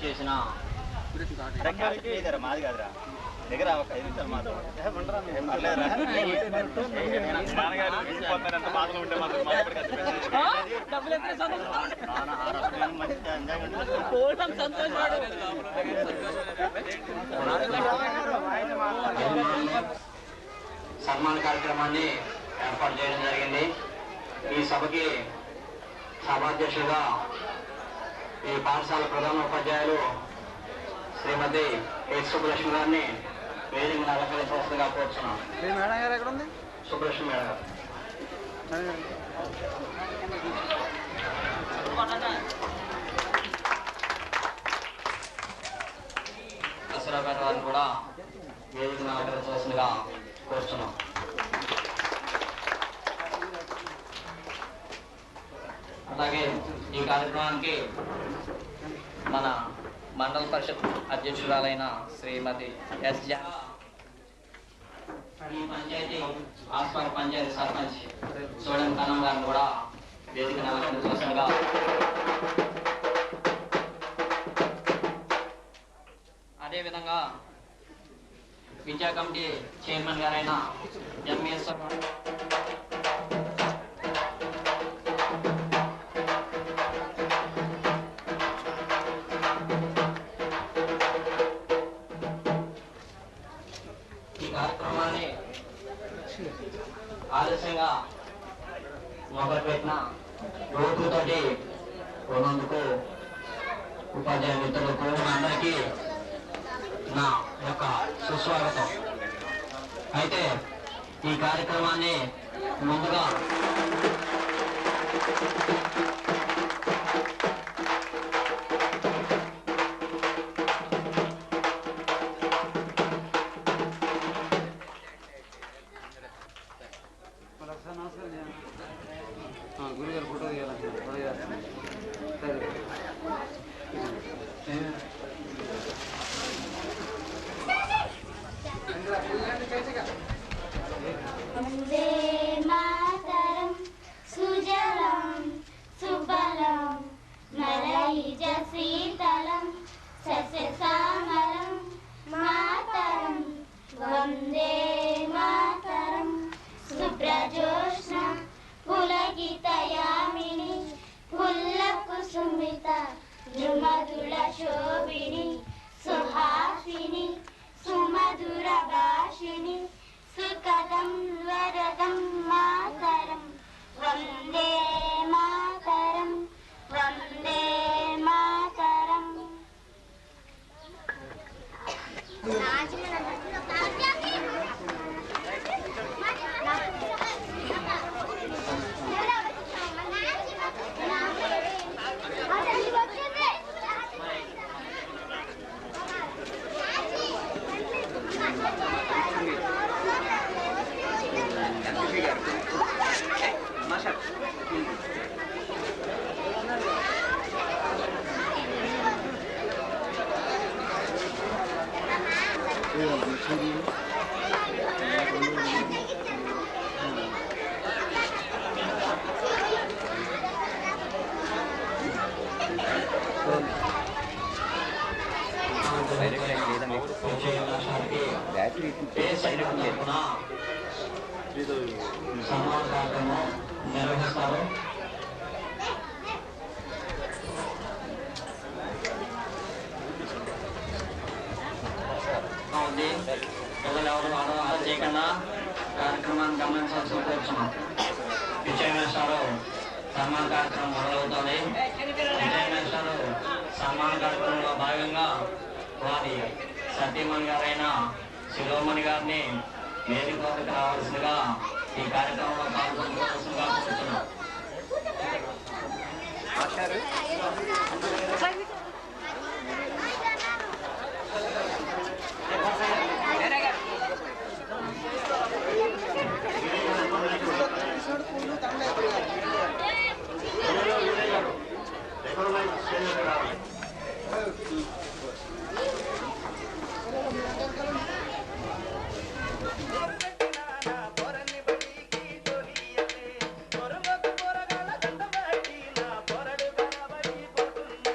చేసిన మాది కాదురా దగ్గర ఒక 5 నిమిషాలు సన్మాన కార్యక్రమాన్ని ఏర్పాటు చేయడం జరిగింది. ఈ సభకి సభాధ్యక్షులుగా ఈ పాఠశాల ప్రధాన ఉపాధ్యాయులు శ్రీమతి ఎస్ సుబ్బలక్ష్మి గారిని వేదికను అలంకరించవలసిందిగా కోరుతున్నాం. సుబ్బలక్ష్మి మేడం గారు. దసరా గారి వారిని కూడా వేదికను అలంకరించవలసిందిగా కోరుతున్నాం. అలాగే ఈ కార్యక్రమానికి మన మండల పరిషత్ అధ్యక్షురాలైన శ్రీమతి ఎస్ ఈ పంచాయతీ ఆస్పాక పంచాయతీ సర్పంచ్ సోడం కన్నం గారిని కూడా వేదిక అలంకరించవలసిందిగా అదేవిధంగా విద్యా కమిటీ చైర్మన్ గారైన ఎంఎస్ ఆలస్యంగా మొదలుపెట్టిన యువకులతోటి ఉన్నందుకు ఉపాధ్యాయ మిత్రులకు అందరికీ నా యొక్క సుస్వాగతం. అయితే ఈ కార్యక్రమాన్ని ముందుగా గురుగారు ఫోటో వందే మాతరం సుజలం సుబలం మలయజ శీతలం సస్యశ్యామలం మాతరం వందే మాతరం సుప్రజోష్ణ పులకితయామిని పుల్లకుసుమిత ద్రుమధుల శోభిని సుహాసిని సుమధుర భాషిని సుకదం వరదం మాతరం వందే మాతరం వందే మాతరం. సన్మాన కార్యక్రమం నిర్వహిస్తారు. పిల్లలు ఎవరు ఆడవాళ్ళు చేయకుండా కార్యక్రమాన్ని గమనించాల్సి కోరుతున్నాం. విజయ మేస్టారు సన్మాన కార్యక్రమం మొదలవుతుంది. విజయ మేస్టారు సన్మాన కార్యక్రమంలో భాగంగా వారి సతీమణి గారైన శిరోమణి గారిని వేదిక వద్దకు రావాల్సిందిగా ఈ కార్యక్రమంలో పాల్గొనవలసిందిగా కోరుతున్నాం. పొరగొట్టు పొరగాల దండ బట్టి నా పొరడు బరబడి పోతున్నా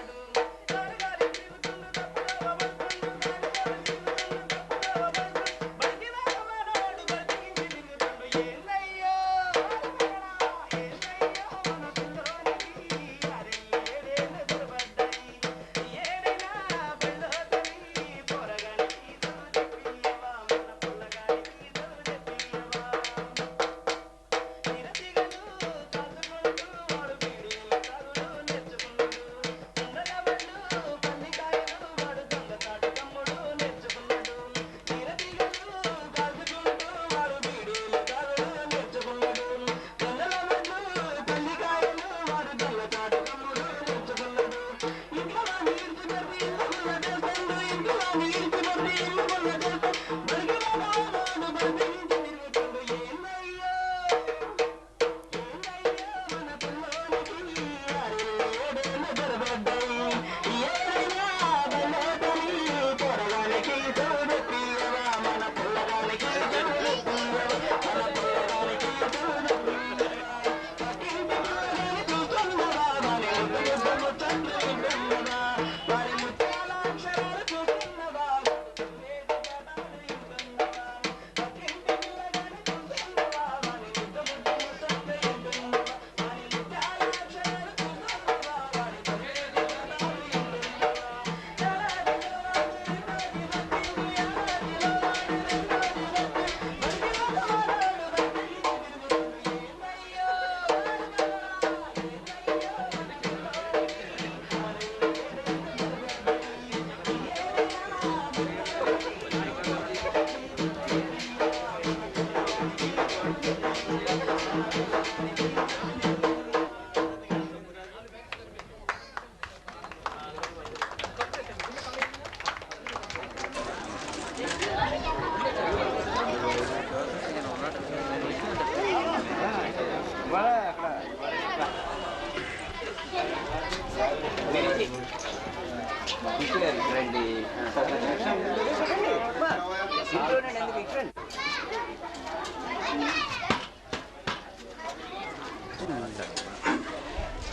రండి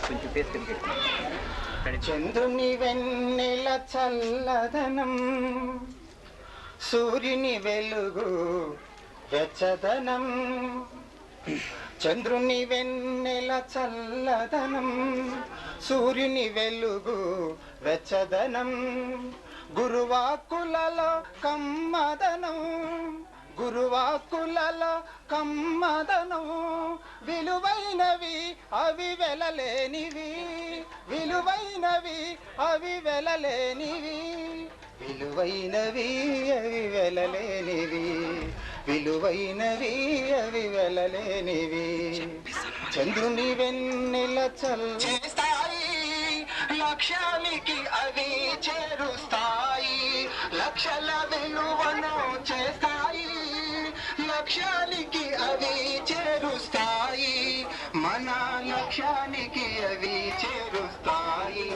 కొంచెం పేరు చంద్రుని వెన్నెల చల్లదనం సూర్యుని వెలుగు వెచ్చదనం చంద్రుని వెన్నెల చల్లదనం సూర్యుని వెలుగు వెచ్చదనం గురువాకులలో కమ్మదనం గురువాకులలో కమ్మదనం విలువైనవి అవి వెలలేనివి విలువైనవి అవి వెలలేనివి విలువైనవి అవి వెలలేనివి విలువైనవి అవి వెలలేనివి చంద్రుని వెన్నెల చేస్తాయి లక్ష్యానికి అవి చేరుస్తాయి లక్షల విలువను చేస్తాయి లక్ష్యానికి అవి చేరుస్తాయి మన లక్ష్యానికి అవి చేరుస్తాయి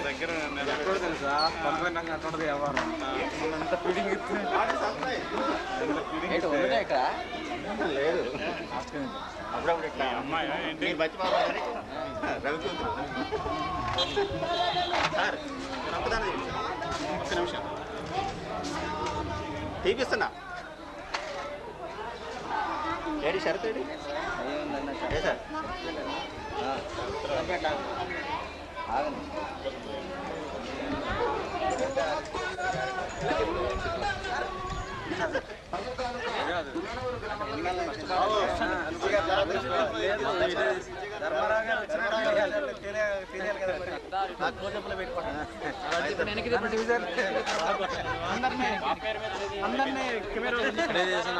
దగ్గర ఎక్కడ తెలుసా పంపంగా అంటుంటది వ్యవహారం అంత ఫీడింగ్ ఇక్కడ లేదు అప్పుడప్పుడు ఇట్లా అమ్మాయి మర్చిపోవాలి రవిచంద్రు సార్ రంపదాన్ని ఒక్క నిమిషం తీపిస్తున్నా ఏడి షరత్ ఏడి ఏ సార్ ఆగండి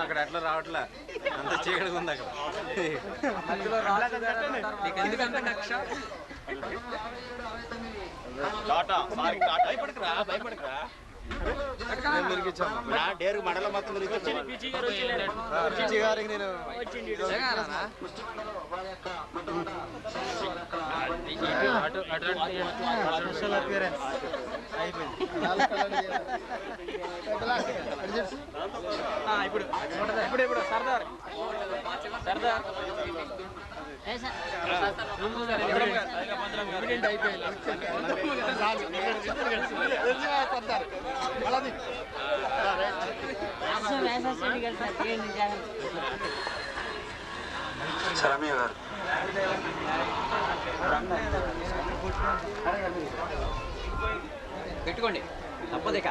అక్కడ ఎట్లా రావట్లే అంత చీకటిగా ఉంది అక్కడ ఎందుకంటే కక్ష భయపడకురా భయపడకురా నా డేరు మండలం మొత్తం గారికి నేను ఇప్పుడు సర్దార్ సర్దార్ శరమ్య గారు పెట్టుకోండి తప్పదిక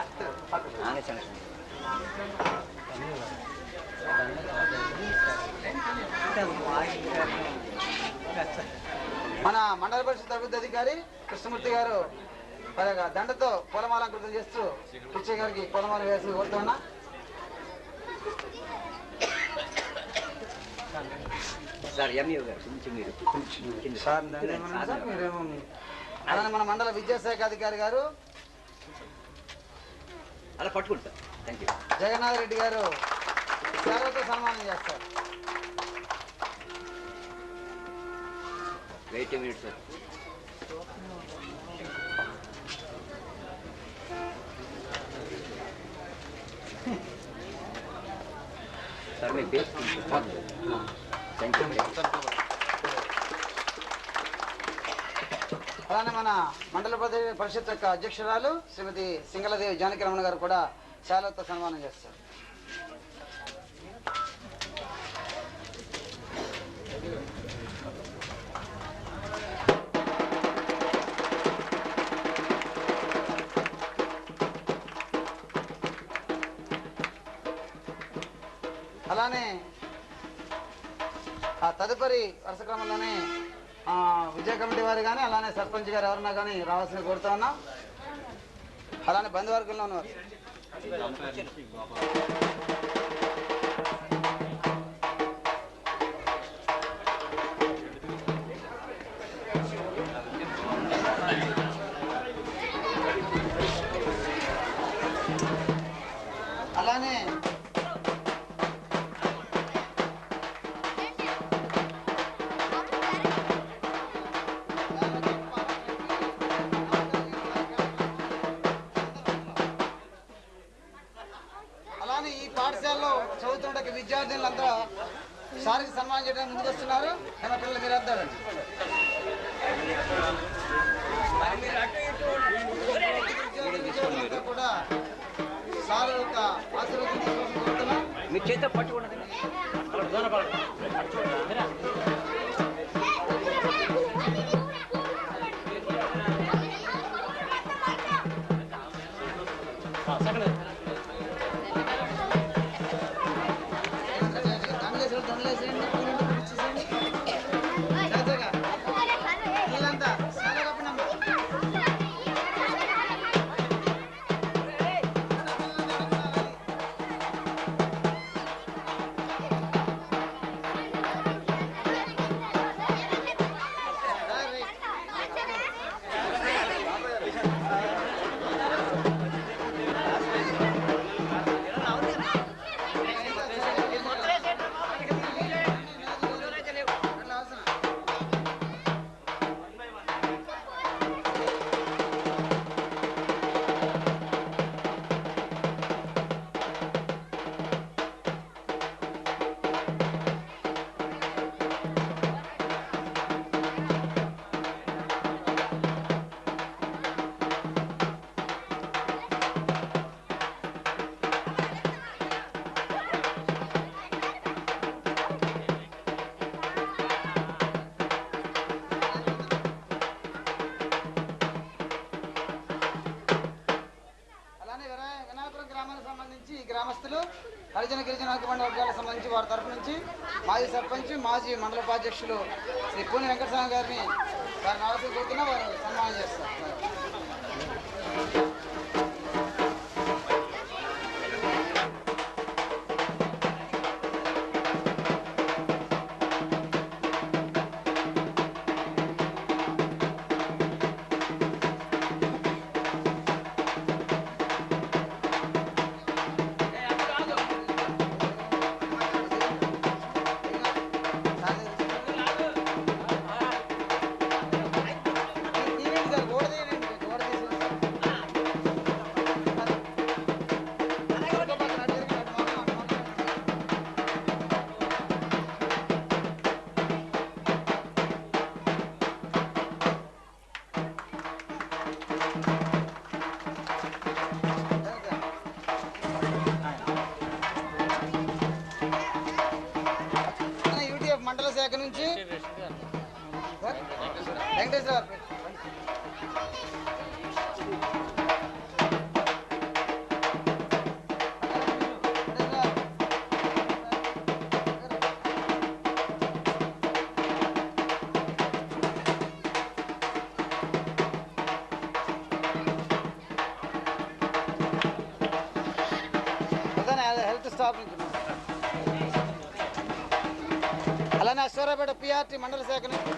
మన మండల పరిషత్ అభివృద్ధి అధికారి కృష్ణమూర్తి గారు దండతో పొలమాలంకృతం చేస్తూ పిచ్చయ్య గారికి పొలమాల వేసి కోరుతున్నా. అలానే మన మండల విద్యాశాఖ అధికారి గారు అలా పట్టుకుంటా థ్యాంక్ యూ జగన్నాథ్ రెడ్డి గారు సేవతో సన్మానం చేస్తారు. వెయిట్ మినిట్స్ సార్ సార్ మీ బేస్ థ్యాంక్ యూ. అలానే మన మండల పరిషత్ యొక్క అధ్యక్షురాలు శ్రీమతి సింగళదేవి జానకిరమణ గారు కూడా శాలతో సన్మానం చేస్తారు. అలానే తదుపరి వరుస క్రమంలోనే విజయ కమిటీ వారు కానీ అలానే సర్పంచ్ గారు ఎవరన్నా కానీ రావాల్సిన కోరుతా ఉన్నాం. అలానే బంధువర్గంలో ఉన్నవారు అలానే అలానే ఈ పాఠశాలలో చదువుతున్న విద్యార్థులంతా సారికి సన్మానం చేయడానికి ముందుకు వస్తున్నారు. మన పిల్లలు మీరు వద్దారండి. కూడా సార్ యొక్క ఆశీర్వాదం కోరుతున్నాం. మీ చేత పట్టుకున్నది గ్రామస్తులు హరిజన గిరిజన హక్కుబండి వర్గాలకు సంబంధించి వారి తరఫు నుంచి మాజీ సర్పంచ్ మాజీ మండల ఉపాధ్యక్షులు శ్రీ పూని వెంకటస్వామి గారిని వారిని ఆలోచన కోరుతున్నా వారు సన్మానం చేస్తారు. మండల శాఖ నుంచి వెంకటేశ్వర హెల్త్ స్టాఫ్ నుంచి అలానే అశ్వరాపేట పిఆర్టీ మండల శాఖ నుంచి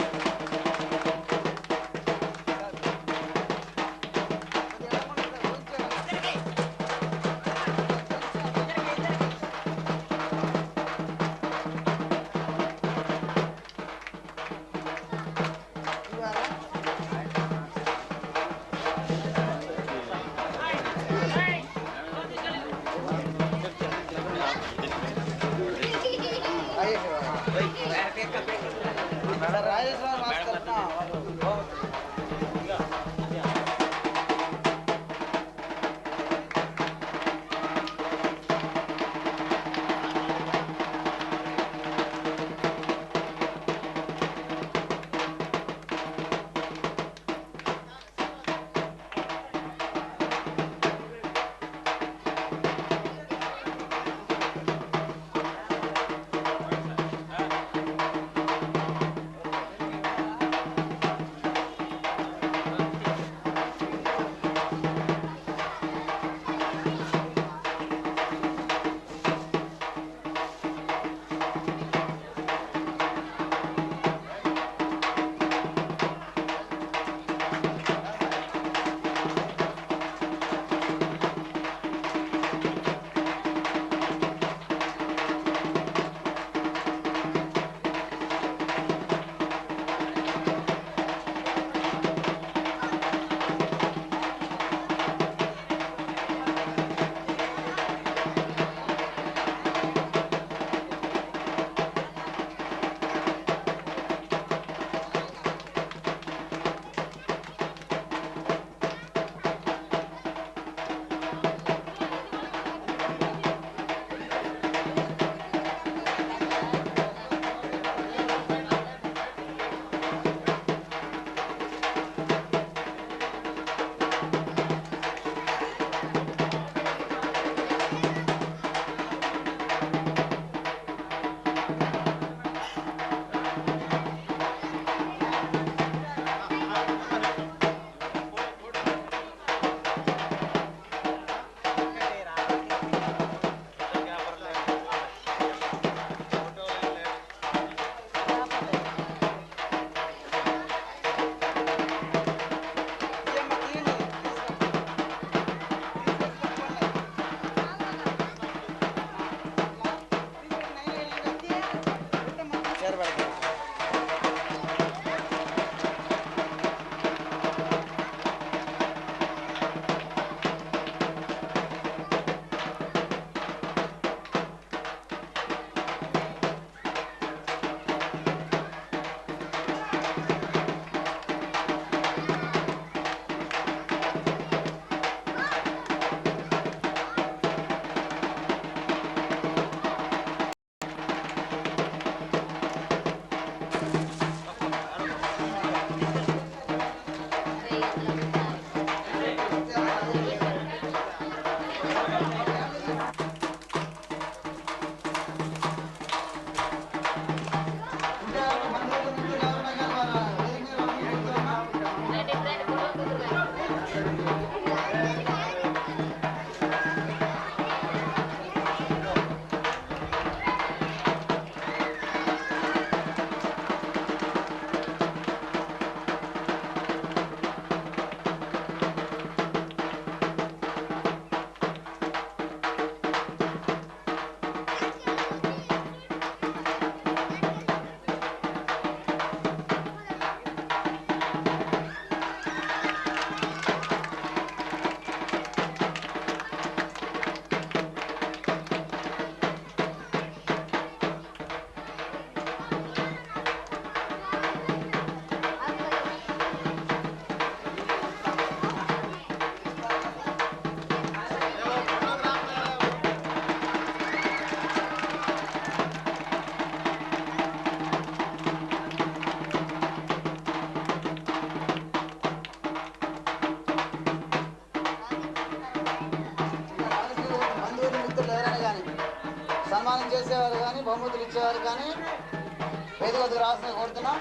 రాజేశ్వర సన్మానం చేసేవారు కానీ బహుమతులు ఇచ్చేవారు కానీ వేదిక వద్దకు రావాల్సిన కోరుతున్నాం.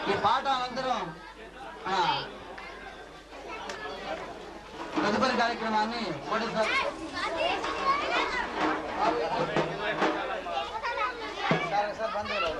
ఈ పాట అనంతరం తదుపరి కార్యక్రమాన్ని సార్ బంధువులు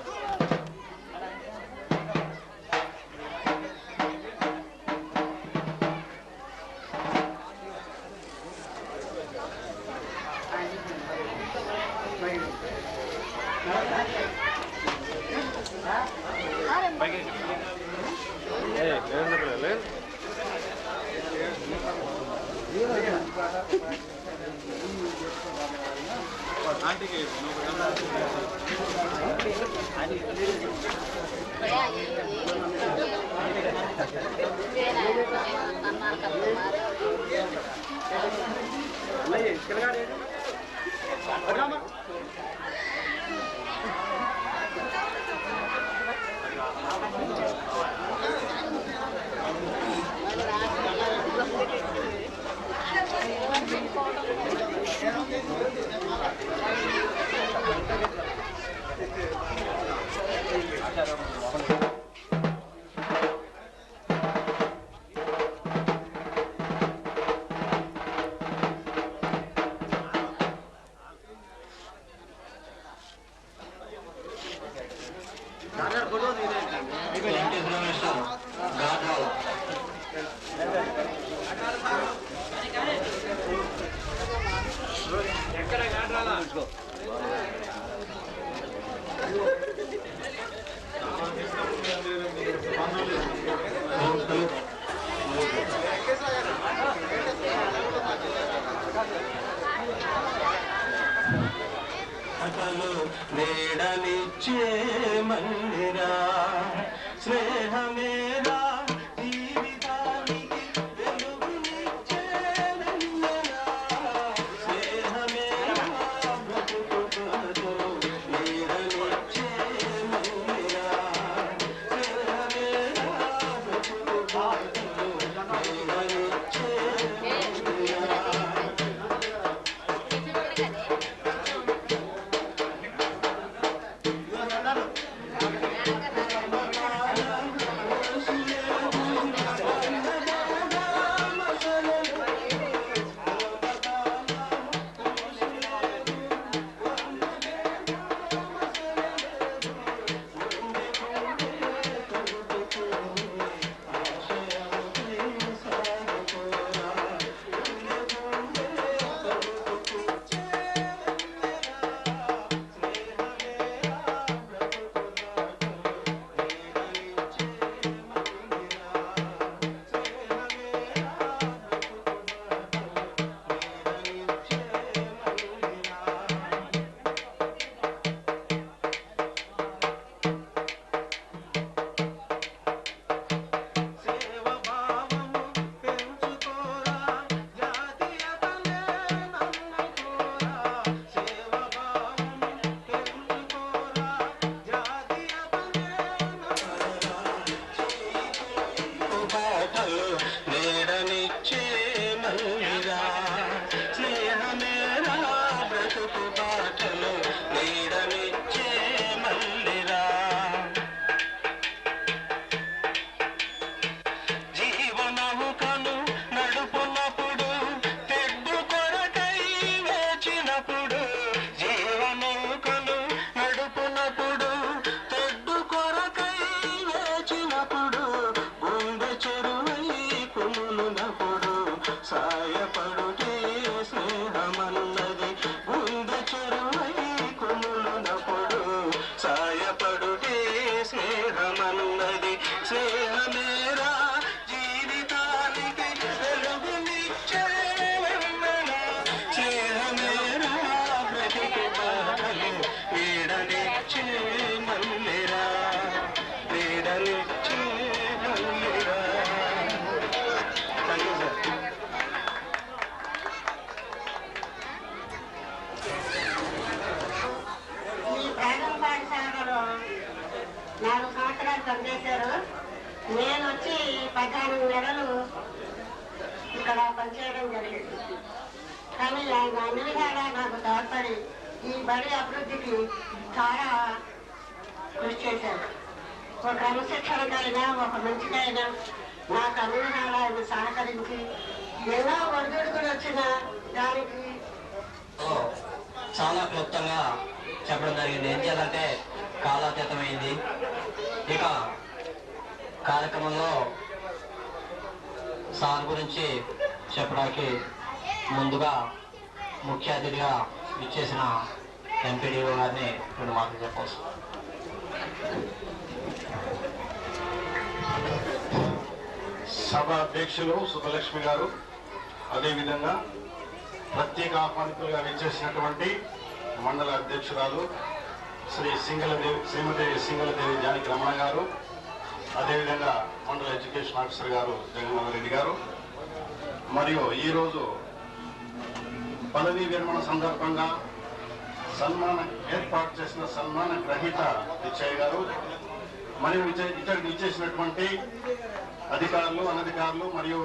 వేడనిచ్చే మందిరా స్నేహమేరా జీవితానికి వెలుగునిచ్చే వెన్నెలా స్నేహమేరా బ్రతుకుతో వేడనిచ్చే మందిరా స్నేహమేరా బ్రతుకుతో వేడనిచ్చే కొమ్ములునప్పుడు సాయపడుటే స్నేహమన్నది గుండె చెరువై కొమ్ములునప్పుడు సాయపడుటే స్నేహమన్నది స్నేహమేరా జీవితానికి వెలుగునిచ్చే వెన్నెల స్నేహమేరా బ్రతుకు బాటలు నీడనిచ్చే మల్లెరా నీడనిచ్చే మల్లెరా. Thank you sir. ఈ ప్రాథమిక పాఠశాలలో 4 సంవత్సరాలు పనిచేశారు. నేను వచ్చి 14 నెలలు ఇక్కడ పనిచేయడం జరిగింది. కానీ ఆయన అన్ని విధాలా నాకు తోడ్పడి ఈ బడి అభివృద్ధికి చాలా కృషి చేశారు. ఒక క్రమశిక్షణకైనా ఒక మంచికైనా నాకు అన్ని విధాలా ఆయన సహకరించి ఎన్నో ఒడిదుడుకులు వచ్చినా దానికి చాలా క్లుప్తంగా చెప్పడం జరిగింది. ఏం చేయాలంటే కాలాతీతమైంది. ఇక కార్యక్రమంలో సార్ గురించి చెప్పడానికి ముందుగా ముఖ్య అతిథిగా ఇచ్చేసిన ఎంపీడీఓ గారిని 2 మాటలు చెప్పవచ్చు. సభ అధ్యక్షులు సుబ్బలక్ష్మి గారు, అదేవిధంగా ప్రత్యేక ఆహ్వానితులుగా విచ్చేసినటువంటి మండల అధ్యక్షురాలు శ్రీమతి సింగళదేవి జానకి రమణ గారు, అదేవిధంగా మండల ఎడ్యుకేషన్ ఆఫీసర్ గారు జగన్మోహన్ రెడ్డి గారు, మరియు ఈరోజు పదవీ విరమణ సందర్భంగా సన్మానం ఏర్పాటు చేసిన సన్మాన గ్రహీత పిచ్చయ్య గారు, మరియు ఇక్కడికి ఇచ్చేసినటువంటి అధికారులు అనధికారులు మరియు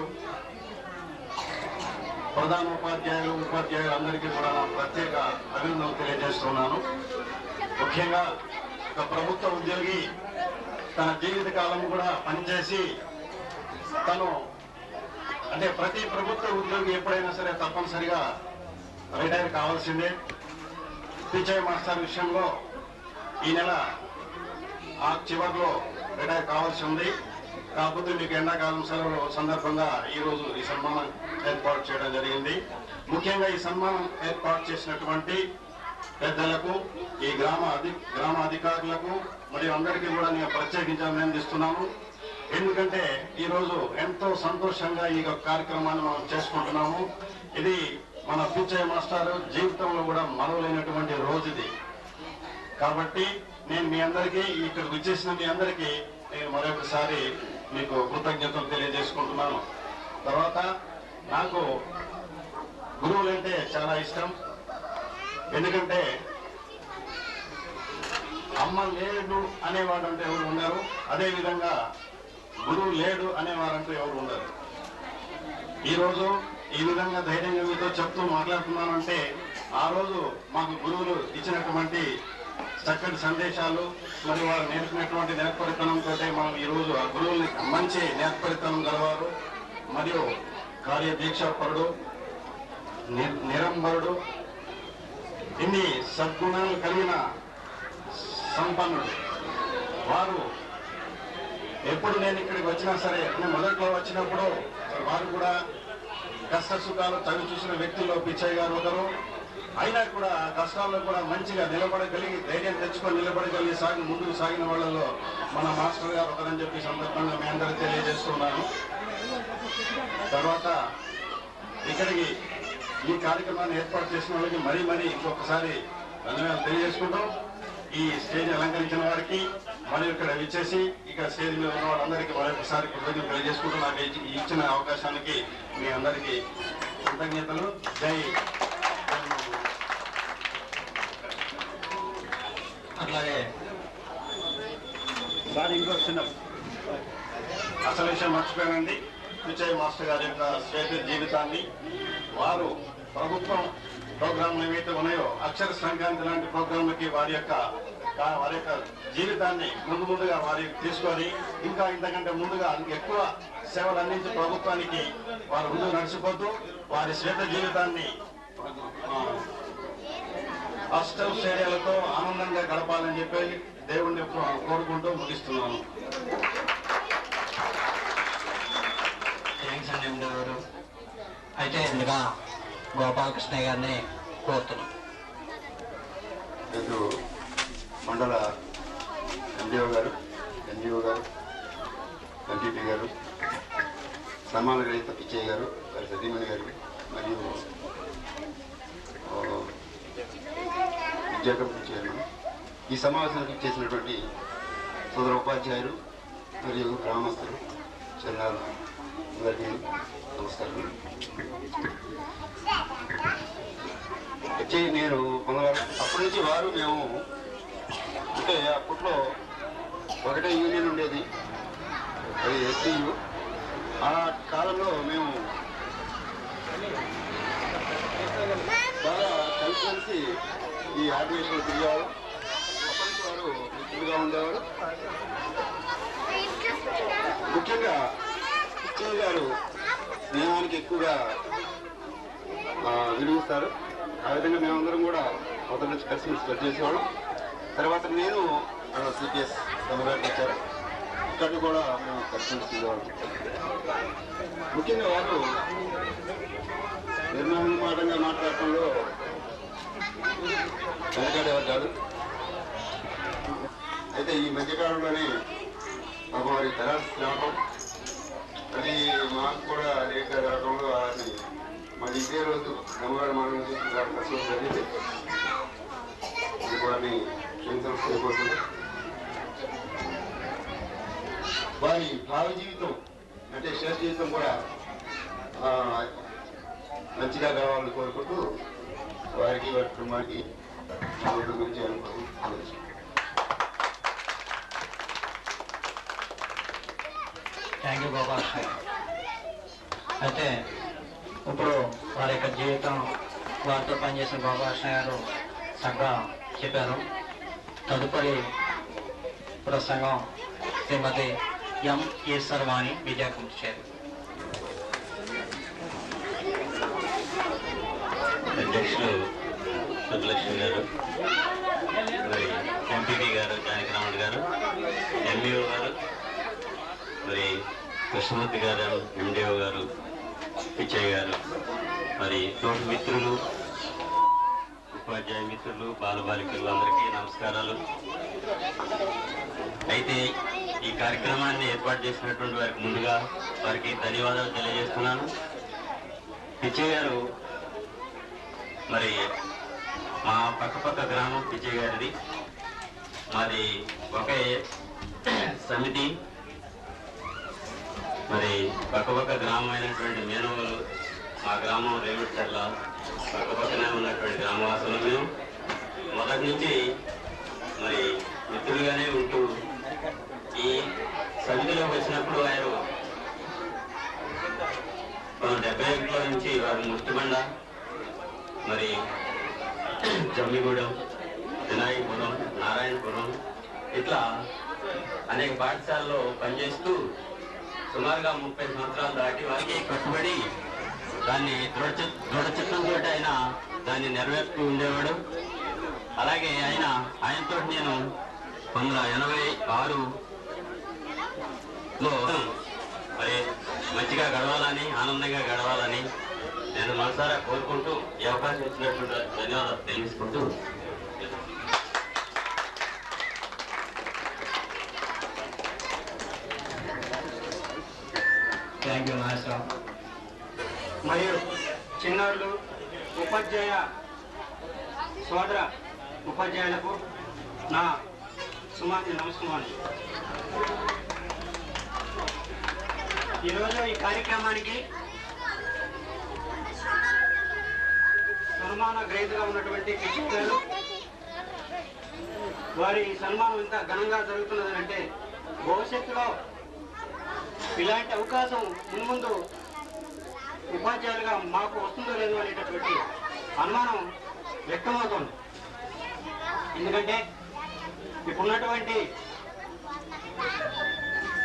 ప్రధాన ఉపాధ్యాయులు అందరికీ కూడా నా ప్రత్యేక అభినందనలు తెలియజేస్తున్నాను. ముఖ్యంగా ఒక ప్రభుత్వ ఉద్యోగి తన జీవిత కాలం కూడా పనిచేసి తను అంటే ప్రతి ప్రభుత్వ ఉద్యోగి ఎప్పుడైనా సరే తప్పనిసరిగా రిటైర్ కావాల్సిందే. పిచ్చయ్య మాస్టర్ విషయంలో ఈ నెల ఆ చివరిలో రిటైర్ కావాల్సి ఉంది. కాకపోతే మీకు ఎండాకాలం సెలవుల సందర్భంగా ఈరోజు ఈ సన్మానం ఏర్పాటు చేయడం జరిగింది. ముఖ్యంగా ఈ సన్మానం ఏర్పాటు చేసినటువంటి పెద్దలకు, ఈ గ్రామ అధికారులకు మరియు అందరికీ కూడా నేను ప్రత్యేకించి అభినందిస్తున్నాను. ఎందుకంటే ఈరోజు ఎంతో సంతోషంగా ఈ కార్యక్రమాన్ని మనం చేసుకుంటున్నాము. ఇది మన పిచ్చయ్య మాస్టర్ జీవితంలో కూడా మరవలేనటువంటి రోజు ఇది. కాబట్టి నేను మీ అందరికీ ఇక్కడికి వచ్చేసిన మీ అందరికీ నేను మరొకసారి మీకు కృతజ్ఞతలు తెలియజేసుకుంటున్నాను. తర్వాత నాకు గురువులంటే చాలా ఇష్టం. ఎందుకంటే అమ్మ లేడు అనేవాడంటే ఎవరు ఉన్నారు, అదేవిధంగా గురువు లేడు అనేవారంటూ ఎవరు ఉండరు. ఈరోజు ఈ విధంగా ధైర్యంగా మీతో చెప్తూ మాట్లాడుతున్నానంటే ఆ రోజు మాకు గురువులు ఇచ్చినటువంటి చక్కటి సందేశాలు మరియు వారు నేర్పినటువంటి నేర్పరితనంతో మనం ఈరోజు ఆ గురువుల్ని మంచి నేర్పరితనం గలవారు మరియు కార్యదీక్షపరుడు, నిరంబరుడు, ఇన్ని సద్గుణాలు కలిగిన సంపన్నుడు. వారు ఎప్పుడు నేను ఇక్కడికి వచ్చినా సరే, నేను మొదట్లో వచ్చినప్పుడు వారు కూడా కష్ట సుఖాలు చవి చూసిన వ్యక్తుల్లో పిచ్చయ్య గారు ఒకరు. అయినా కూడా కష్టాల్లో కూడా మంచిగా నిలబడగలిగి ధైర్యం తెచ్చుకొని నిలబడగలిగి ముందుకు సాగిన వాళ్ళలో మన మాస్టర్ గారు ఒకరని చెప్పి సందర్భంగా మీ అందరికీ తెలియజేస్తున్నాను. తర్వాత ఇక్కడికి ఈ కార్యక్రమాన్ని ఏర్పాటు చేసిన వాళ్ళకి మరీ ఇంకొకసారి ధన్యవాదాలు తెలియజేసుకుంటాం. ఈ స్టేజ్ అలంకరించిన వారికి మరియు ఇక్కడ విచ్చేసి ఇక్కడ స్టేజ్ మీద ఉన్న వాళ్ళందరికీ మరొకసారి కృతజ్ఞతలు తెలియజేసుకుంటూ నాకు ఇచ్చిన అవకాశానికి మీ అందరికీ కృతజ్ఞతలు. జై. అట్లాగే సార్ ఇంకో చిన్న అసలు విషయం మర్చిపోయానండి. పిచ్చయ్య మాస్టర్ గారి యొక్క శ్వేత జీవితాన్ని వారు ప్రభుత్వం ప్రోగ్రాంలు ఏవైతే ఉన్నాయో అక్షర సంక్రాంతి లాంటి ప్రోగ్రాంలకి వారి యొక్క జీవితాన్ని ముందుగా వారి తీసుకొని ఇంకా ఇంతకంటే ముందుగా ఎక్కువ సేవలు అందించి ప్రభుత్వానికి వారు ముందుకు నడిచిపోతూ వారి శ్వేత జీవితాన్ని అష్టైశ్వర్యాలతో ఆనందంగా గడపాలని చెప్పి దేవుణ్ణి కోరుకుంటూ ముగిస్తున్నాను. ప్రారంభించండి ఉండేవారు. అయితే ఇందుగా గోపాలకృష్ణ గారిని కోరుతున్నాం. ఇప్పుడు మండల ఎన్జిఓ గారు ఎంపీపీ గారు, సన్మాన గ్రహీత పిచ్చయ్య గారు, వారి సతీమణి గారికి మరియు విద్యా కమిటీ చైర్మన్, ఈ సమావేశానికి చేసినటువంటి సోదర ఉపాధ్యాయులు మరియు గ్రామస్తులు చిన్నారు అందరికీ నమస్కారం. వచ్చి నేను అప్పటి నుంచి వారు మేము అంటే అప్పట్లో ఒకటే యూనియన్ ఉండేది, అది ఎస్టీయు. ఆ కాలంలో మేము బాగా కలిసి ఈ ఆర్గనైజేషన్ తిరిగేవారు. అప్పటి నుంచి వారు మిత్రులుగా ఉండేవారు. ముఖ్యంగా పిచ్చయ్య గారు స్నేహానికి ఎక్కువగా విలువిస్తారు. ఆ విధంగా మేమందరం కూడా మొదటి నుంచి కలిసి పనిచేసేవాళ్ళం. తర్వాత నేను సిపిఎస్ తమిళనాడు వచ్చారు, ఇక్కడ కూడా మేము కలిసి ఉండేవాళ్ళం. ముఖ్యంగా వారు నిర్మాణంగా మాట్లాడటంలో వెనకాడేవారు కాదు. అయితే ఈ మధ్యకాలంలోనే మాకు వారి తెరాల్సి రావటం, అది మాకు కూడా లేట్గా రావడంలో అది మాది ఇదే రోజు నమ్మగారు మనం చేసి జరిగింది. వారిని క్షమించవలసింది. వారి భావి జీవితం అంటే శ్రేష్ఠ జీవితం కూడా మంచిగా కావాలని కోరుకుంటూ వారికి వారి కుటుంబానికి గురించి అనుకోవాలి. Thank you Gopalakrishna. అయితే ఇప్పుడు వారి యొక్క జీవితం వారితో పనిచేసిన గోపాలకృష్ణ గారు చక్కగా చెప్పారు. తదుపరి ప్రసంగం శ్రీమతి ఎం ఈశ్వరవాణి విద్యా కమిటీ చైర్మన్. అధ్యక్షులు సుబ్బలక్ష్మి గారు, మరి ఎంపీపీ గారు జానకిరాముడు గారు, ఎంఈఓ గారు, మరి కృష్ణమూర్తి గారు, ఎండిఓ గారు, పిచ్చయ్య గారు, మరి తోటి మిత్రులు, ఉపాధ్యాయ మిత్రులు, బాలబాలికలు అందరికీ నమస్కారాలు. అయితే ఈ కార్యక్రమాన్ని ఏర్పాటు చేసినటువంటి వారికి ముందుగా వారికి ధన్యవాదాలు తెలియజేస్తున్నాను. పిచ్చయ్య గారు మరి మా పక్కపక్క గ్రామం పిచ్చయ్య గారిది, మాది ఒకే సమితి. మరి పక్కపక్క గ్రామం అయినటువంటి మేనవలు, మా గ్రామం రేవటిచర్ల, పక్కపక్కనే ఉన్నటువంటి గ్రామవాసులు మేము మొదటి నుంచి మరి మిత్రులుగానే ఉంటూ ఈ సమితిలోకి వచ్చినప్పుడు ఆయన 1971లో నుంచి వారు ముష్టిబండ, మరి జమ్మిగూడెం, వినాయకపురం, నారాయణపురం ఇట్లా అనేక పాఠశాలలో పనిచేస్తూ సుమారుగా 30 సంవత్సరాలు దాటి వారికి కట్టుబడి దాన్ని దృఢచిత్తంతో ఆయన దాన్ని నెరవేరుస్తూ ఉండేవాడు. అలాగే ఆయనతో నేను 1986లో మరి మంచిగా గడవాలని, ఆనందంగా గడవాలని నేను మనసారా కోరుకుంటూ ఈ అవకాశం ఇచ్చినటువంటి ధన్యవాదాలు తెలుసుకుంటూ థ్యాంక్ యూ మాస్టర్. మరియు చిన్నారులు, ఉపాధ్యాయ సోదర ఉపాధ్యాయులకు నా సుమారు నమస్కారాలు. ఈరోజు ఈ కార్యక్రమానికి సన్మాన గ్రహీతగా ఉన్నటువంటి పిచ్చయ్య గారు, వారి సన్మానం ఇంత ఘనంగా జరుగుతున్నదంటే భవిష్యత్తులో ఇలాంటి అవకాశం మున్ముందు ఉపాధ్యాయులుగా మాకు వస్తుందో లేదో అనేటటువంటి అనుమానం వ్యక్తమవుతుంది. ఎందుకంటే ఇప్పుడున్నటువంటి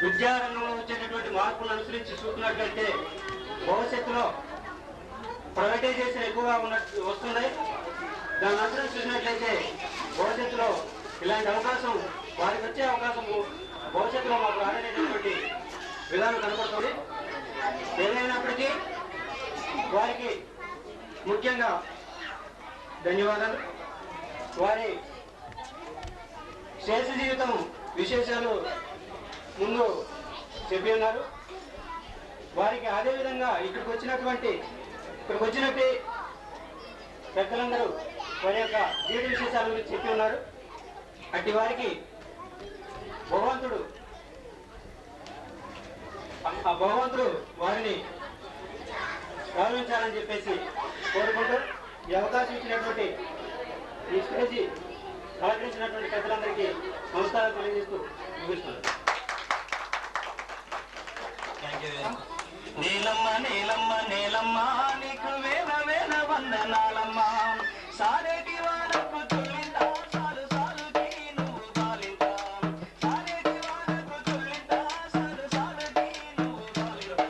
విద్యారంగంలో వచ్చేటటువంటి మార్పులను అనుసరించి చూస్తున్నట్లయితే భవిష్యత్తులో ప్రైవేటైజేషన్ ఎక్కువగా వస్తుంది. దాన్ని అనుసరించి చూసినట్లయితే భవిష్యత్తులో ఇలాంటి అవకాశం వారికి వచ్చే అవకాశము భవిష్యత్తులో మాకు రాదనేటటువంటి విధానం కనపడుతుంది. ఏదైనప్పటికీ వారికి ముఖ్యంగా ధన్యవాదాలు. వారి శేష జీవితం విశేషాలు ముందు చెప్పి ఉన్నారు. వారికి అదేవిధంగా ఇక్కడికి వచ్చినట్టు పెద్దలందరూ వారి యొక్క జీవిత విశేషాల గురించి చెప్పి ఉన్నారు. అట్టి వారికి భగవంతుడు వారిని గౌరవించాలని చెప్పేసి కోరుకుంటూ ఈ అవకాశం ఇచ్చినటువంటి ఈ స్టేజీ అలంకరించినటువంటి పెద్దలందరికీ నమస్కారాలు తెలియజేస్తూ ముగిస్తున్నాను. నీలమ్మ నీలమ్మ నీలమ్మ నీకు వేల వేల వందనాలమ్మ సారేటి వానకు తుల్లిందా సాలు సాలుకి నువ్వు బాలిందా సారేటి వానకు తుల్లిందా సాలు సాలుకి నువ్వు బాలిందా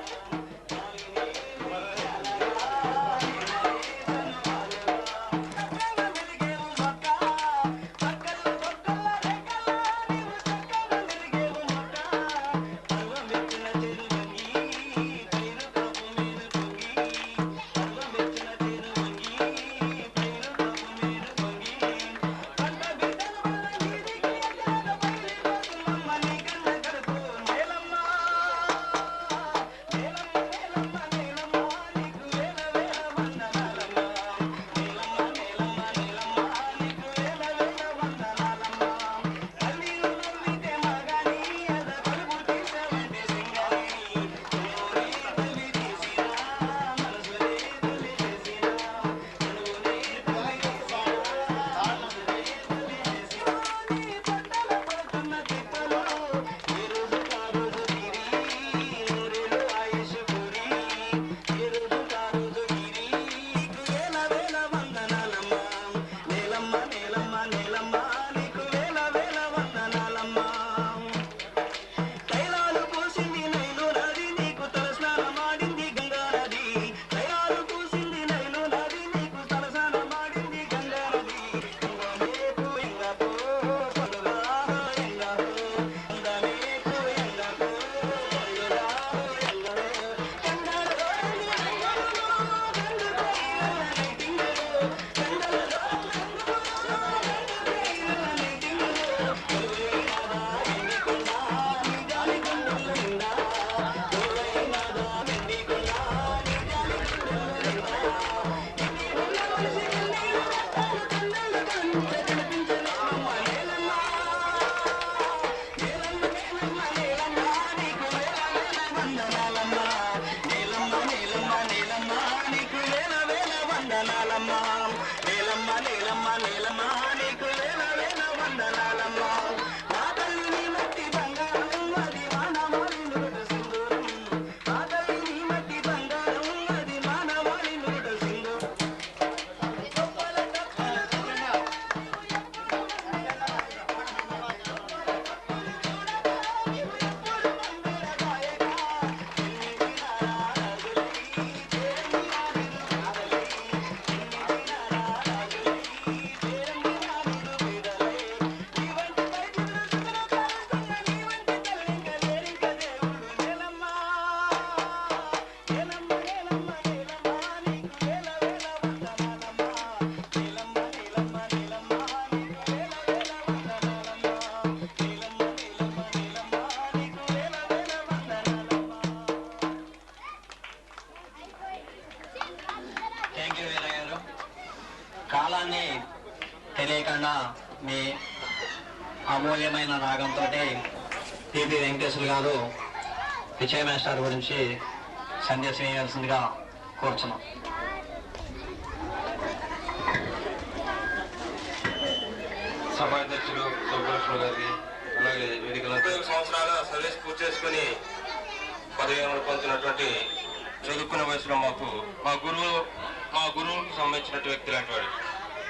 కాలాన్ని తెలియకుండా మీ అమూల్యమైన రాగంతో టిపి వెంకటేశ్వర గారు విజయ మాస్టర్ గురించి సందేశం వేయాల్సిందిగా కోరుచున్నాం. సభాధ్యక్షులు సుబ్బలక్ష్మి గారికి అలాగే వేదికల 30 సంవత్సరాల సర్వీస్ పూర్తి చేసుకుని పదవిలో పొందుతున్నటువంటి చదువుకున్న వయసులో మా గురువుకు సంబంధించినటువంటి వ్యక్తి లాంటి వాడు.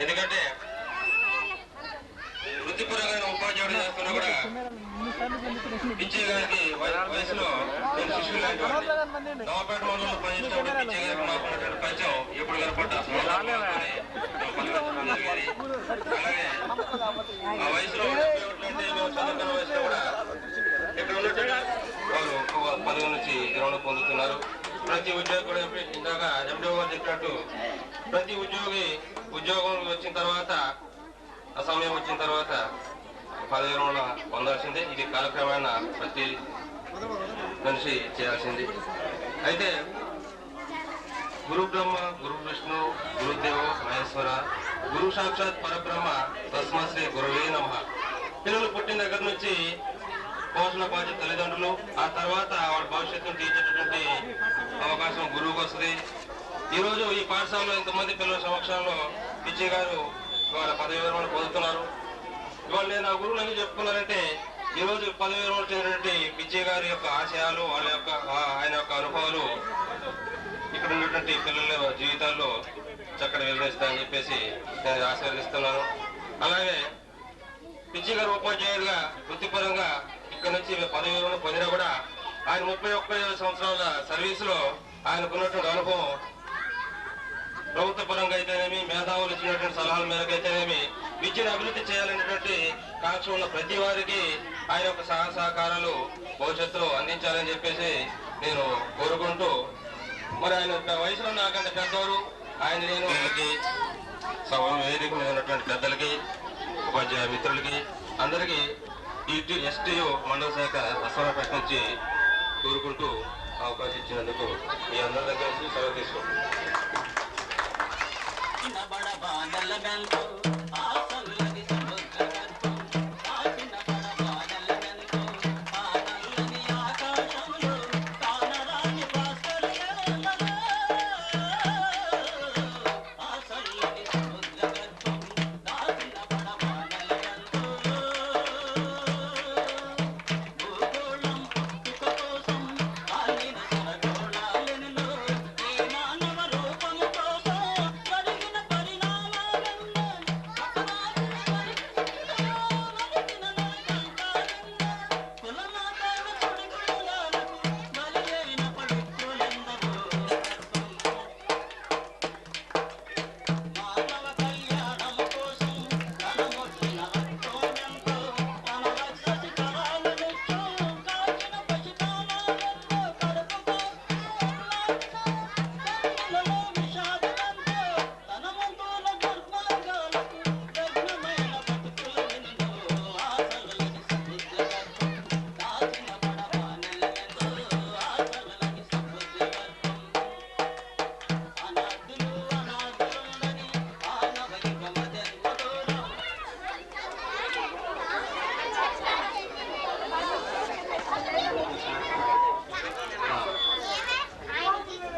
ఎందుకంటే వృత్తిపరమైన ఉపాధ్యాయుడు చేస్తున్నా కూడా పిచ్చయ్య గారికి వయసులో నేను శిష్యులు లాంటి వాడిని. నవాపేట మండలంలో పనిచేసినప్పుడు పిచ్చయ్య గారికి నాకు ఉన్నటువంటి పరిచయం ఎప్పుడు కనపడ్డా అలాగే ఆ వయసులో మేము చదువుకున్న వయసులో కూడా ఇక్కడ ఉన్నటువంటి వాళ్ళు పదవి నుంచి విరమణ పొందుతున్నారు. ప్రతి ఉద్యోగి కూడా ఇందాక ఎండిఓ గారు చెప్పినట్టు ప్రతి ఉద్యోగి ఉద్యోగం వచ్చిన తర్వాత ఆ సమయం వచ్చిన తర్వాత పదవి విరమణ పొందాల్సిందే. ఇది కాలక్రమేణా ప్రతి మనిషి చేయాల్సింది. అయితే గురు బ్రహ్మ, గురు విష్ణు, గురుదేవో మహేశ్వర, గురు సాక్షాత్ పరబ్రహ్మ, తస్మాశ్రీ గురువే నమః. పిల్లలు పుట్టిన దగ్గర నుంచి పోషణ బాధ్యత తల్లిదండ్రులు, ఆ తర్వాత వాళ్ళ భవిష్యత్తును తీర్చేటటువంటి అవకాశం గురువుకు వస్తుంది. ఈరోజు ఈ పాఠశాలలో ఇంతమంది పిల్లల సమక్షంలో పిచ్చి గారు వాళ్ళ పదవి విరమణ పొందుతున్నారు. ఇవాళ నేను ఆ గురువులు ఎందుకు చెప్పుకున్నారంటే, ఈరోజు పదవి విరమణ చెందినటువంటి పిచ్చి గారి యొక్క ఆశయాలు, వాళ్ళ యొక్క ఆయన యొక్క అనుభవాలు ఇక్కడ ఉన్నటువంటి పిల్లల జీవితాల్లో చక్కటి వెలువరిస్తాయని చెప్పేసి నేను ఆశీర్వదిస్తున్నాను. అలాగే పిచ్చి గారు ఉపాధ్యాయులుగా వృత్తిపరంగా ఇక్కడ నుంచి పదవి విరమణ పొందినా కూడా ఆయన 31 సంవత్సరాల సర్వీసులో ఆయనకున్నటువంటి అనుభవం ప్రభుత్వ పరంగా అయితేనేమి, మేధావులు ఇచ్చినటువంటి సలహాల మేరకు అయితేనేమి, విద్యను అభివృద్ధి చేయాలనేటువంటి కాంక్ష ఉన్న ప్రతి వారికి ఆయన యొక్క సహకారాలు భవిష్యత్తులో అందించాలని చెప్పేసి నేను కోరుకుంటూ, మరి ఆయన వయసులో నాకంటే పెద్దవారు ఆయన, నేను వేదిక మీద ఉన్నటువంటి పెద్దలకి, ఉపాధ్యాయ మిత్రులకి అందరికీ ఎస్టీయు మండల శాఖ అసలపేట నుంచి కోరుకుంటూ అవకాశం ఇచ్చినందుకు మీ అందరి దగ్గర నుంచి సెలవు తీసుకుంటున్నాను.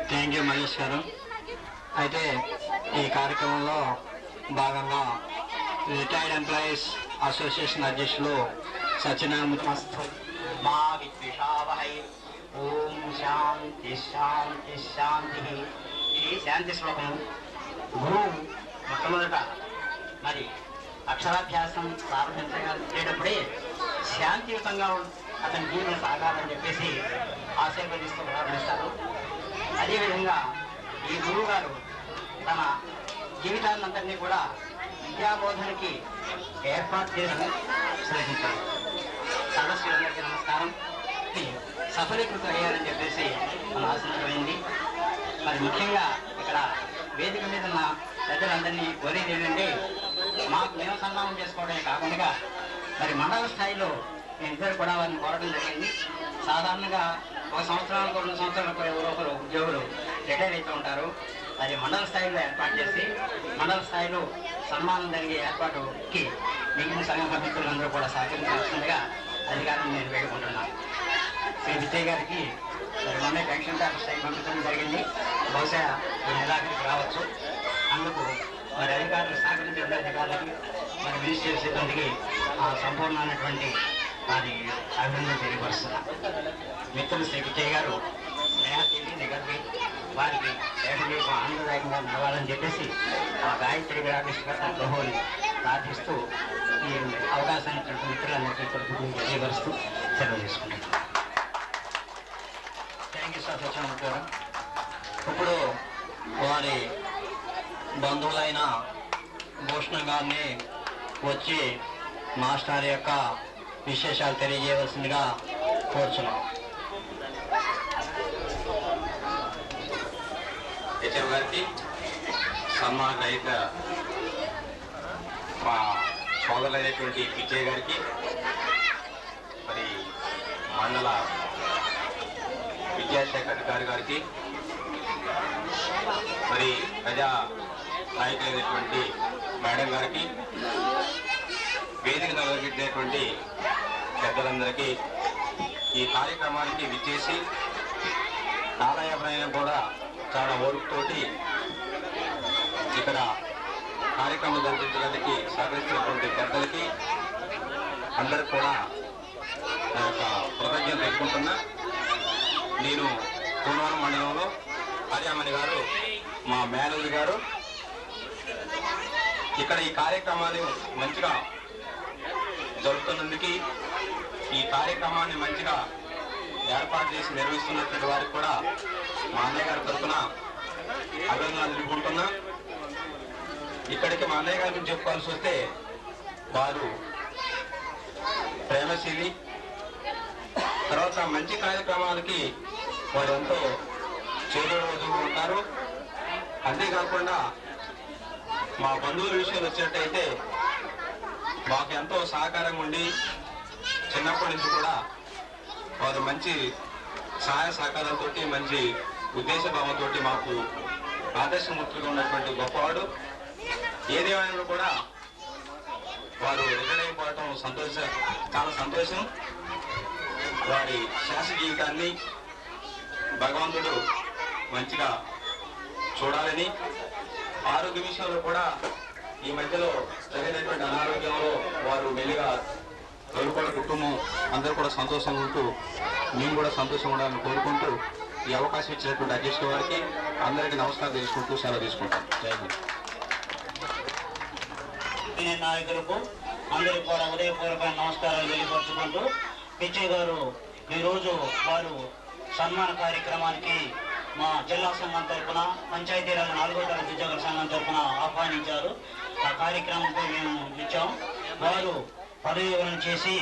థ్యాంక్ యూ మహేష్ గారు. అయితే ఈ కార్యక్రమంలో భాగంగా రిటైర్డ్ ఎంప్లాయీస్ అసోసియేషన్ అధ్యక్షులు సత్యనారాయణ మా విద్విషావహై ఓం శాంతి శాంతి శాంతి. ఇది శాంతి శ్లోకం. గురువు మొట్టమొదట మరి అక్షరాభ్యాసం ప్రారంభించేటప్పుడే శాంతియుతంగా అతని జీవనం సాగాలని చెప్పేసి ఆశీర్వదిస్తూ ప్రారంభిస్తారు. అదేవిధంగా ఈ గురువు గారు తన జీవితాన్నందరినీ కూడా విద్యాబోధనకి ఏర్పాటు చేసి శ్రమించారు. సదస్సులందరికీ నమస్కారం. సఫలీకృతం అయ్యారని చెప్పేసి మన ఆశించమైంది. మరి ముఖ్యంగా ఇక్కడ వేదిక మీద ఉన్న పెద్దలందరినీ కోరేది ఏంటంటే, మేము సన్మానం చేసుకోవడమే కాకుండా మరి మండల స్థాయిలో ఇద్దరు కూడా వారిని కోరడం జరిగింది. సాధారణంగా 1 సంవత్సరాలకు 2 సంవత్సరాలకు ఎవరో ఒకరు ఉద్యోగులు రిటైర్ అవుతూ ఉంటారు. అది మండల స్థాయిలో ఏర్పాటు చేసి మండల స్థాయిలో సన్మానం జరిగే ఏర్పాటుకి మిగిలిన సంఘ మిత్రులందరూ కూడా సహకరించాల్సిందిగా అధికారులను నేను వేడుకుంటున్నాను. శ్రీ విజయ్ గారికి మరి మొన్న పెన్షన్ స్థాయి పంపించడం జరిగింది. బహుశా ఈ నెలాఖరికి రావచ్చు. అందుకు మరి అధికారులు సహకరించిన అధికారులకి మరి మినిస్ట్రీ సిబ్బందికి సంపూర్ణమైనటువంటి అది అభినందన తెలియపరుస్తున్నాను. మిత్రులు శ్రీ విజయ్ గారు స్నేహశీలి నిగర్వి, వారికి శేషదీపం ఆనందదాయకంగా నడవాలని చెప్పేసి ఆ గాయత్రి విరాకృష్ణ ప్రభువుని ప్రార్థిస్తూ ఈ అవకాశాన్ని ఇచ్చినటువంటి మిత్రులందరికీ తెలియపరుస్తూ సెలవు చేసుకుంటున్నాను. థ్యాంక్ యూ సార్ సత్యనారాయణ గారు. ఇప్పుడు వారి బంధువులైన భూషణ్ గారిని వచ్చి మాస్టర్ యొక్క విశేషాలు తెలియజేయవలసిందిగా కోరుచున్నాం. హెచ్ఎం గారికి, సన్మాన రహిత మా సోదరులైనటువంటి విజయ్ గారికి, మరి మండల విద్యాశాఖ అధికారి గారికి, మరి ప్రజా నాయకులైనటువంటి మేడం గారికి, వేదిక నిర్వహించినటువంటి పెద్దలందరికీ, ఈ కార్యక్రమానికి విచ్చేసి కాలయాపన కూడా చాలా ఓర్పుతోటి ఇక్కడ కార్యక్రమం జరిపించడానికి సహకరించినటువంటి పెద్దలకి అందరికి కూడా నా యొక్క కృతజ్ఞత తెలుపుకుంటున్నా. నేను కోనవరం మండలంలో ఆర్యామణి గారు మా మేనేజర్ గారు ఇక్కడ ఈ కార్యక్రమాన్ని మంచిగా జరుపుతున్నందుకు, ఈ కార్యక్రమాన్ని మంచిగా ఏర్పాటు చేసి నిర్వహిస్తున్నటువంటి వారికి కూడా మా అన్నయ్య గారి తరఫున అభినందనలు తెలుపుకుంటున్నా. ఇక్కడికి మా అన్నయ్య గారి గురించి చెప్పుకోవాల్సి వస్తే వారు ప్రేమశీలి, తర్వాత మంచి కార్యక్రమాలకి వారు ఎంతో చేదోడు ఉంటారు. అంతేకాకుండా మా బంధువుల విషయాలు వచ్చినట్టయితే మాకు ఎంతో సహకారంగా ఉండి చిన్నప్పటి నుంచి కూడా వారు మంచి సహాయ సహకారంతో, మంచి ఉద్దేశ భావంతో మాకు ఆదర్శమూర్తిగా ఉన్నటువంటి గొప్పవాడు. ఏదేమైనా కూడా వారు రిటైర్ అయిపోవటం చాలా సంతోషం. వారి శాశ్వత జీవితాన్ని భగవంతుడు మంచిగా చూడాలని, ఆరోగ్య విషయంలో కూడా ఈ మధ్యలో జరిగినటువంటి అనారోగ్యంలో వారు మెల్లిగా తోడుకోవడం, కుటుంబం అందరూ కూడా సంతోషంగా ఉంటూ మేము కూడా సంతోషంగా ఉండాలని కోరుకుంటూ ఈ అవకాశం ఇచ్చినటువంటి అధ్యక్షుల వారికి అందరికీ నమస్కారం తెలుసుకుంటూ సెలవు తీసుకుంటాం. జై హింద్. నాయకులకు అందరికీ కూడా ఉదయపూర్వక నమస్కారాలు తెలియపరుచుకుంటూ, పిచ్చయ్య గారు ఈరోజు వారు సన్మాన కార్యక్రమానికి మా జిల్లా సంఘం తరఫున, పంచాయతీరాజ్ 4వ తరగతి ఉద్యోగుల సంఘం తరఫున ఆహ్వానించారు. ఆ కార్యక్రమంపై మేము ఇచ్చాం. వారు పదవి విరమణ చేసి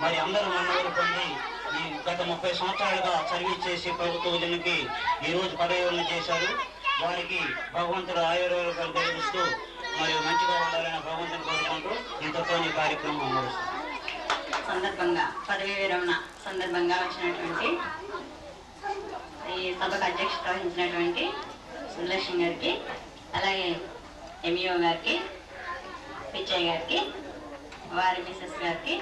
మరి అందరూ మన్నవలు పొంది ఈ గత 30 సంవత్సరాలుగా సర్వీస్ చేసి ప్రభుత్వ ఉద్యోగానికి ఈరోజు పదవి విరమణ చేశారు. వారికి భగవంతుడు ఆయుర్వేదాలు కలిగిస్తూ మరి మంచిగా ఉండాలని భగవంతుని కోరుకుంటూ ఇంతతో ఈ కార్యక్రమం అమలుస్తుంది. సందర్భంగా పదవి విరమణ సందర్భంగా వచ్చినటువంటి ఈ సభకు అధ్యక్షత వహించినటువంటి సులక్ష్మి గారికి, అలాగే ఎంఈఓ గారికి, పిచ్చయ్య గారికి, వారి మిసెస్ గారికి,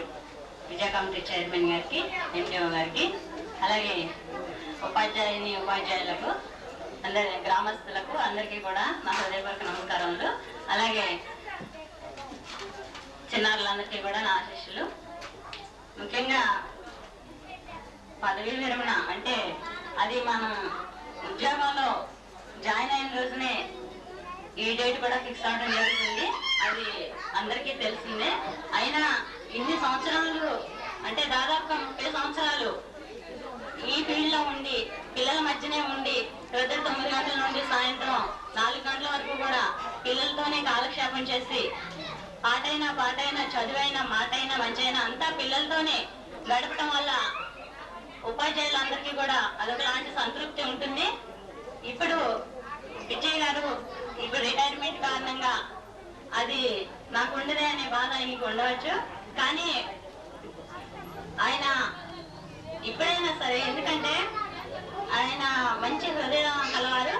విజయ కమిటీ చైర్మన్ గారికి, ఎండిఓ గారికి, అలాగే ఉపాధ్యాయులకు, అందరి గ్రామస్తులకు అందరికీ కూడా నా హృదయపూర్వక నమస్కారములు. అలాగే చిన్నారులందరికీ కూడా నా ఆశీస్సులు. ముఖ్యంగా పదవీ విరమణ అంటే అది మనం ఉద్యోగంలో జాయిన్ అయిన రోజునే ఈ డేట్ కూడా ఫిక్స్ అవడం జరుగుతుంది. అది అందరికీ తెలిసిందే. అయినా ఇన్ని సంవత్సరాలు అంటే దాదాపు 30 సంవత్సరాలు ఈ ఫీల్డ్ లో ఉండి, పిల్లల మధ్యనే ఉండి, ఉదయం 9 గంటల నుండి సాయంత్రం 4 గంటల వరకు కూడా పిల్లలతోనే కాలక్షేపం చేసి, పాటైనా చదువైనా మాటైనా మంచైనా అంతా పిల్లలతోనే గడపడం వల్ల ఉపాధ్యాయులందరికీ కూడా అదొకలాంటి సంతృప్తి ఉంటుంది. ఇప్పుడు పిచ్చయ్య గారు ఇప్పుడు రిటైర్మెంట్ కారణంగా అది నాకు ఉండదే అనే బాధ ఆయనకి ఉండవచ్చు. కానీ ఆయన ఇప్పుడైనా సరే, ఎందుకంటే ఆయన మంచి హృదయం కలవారు,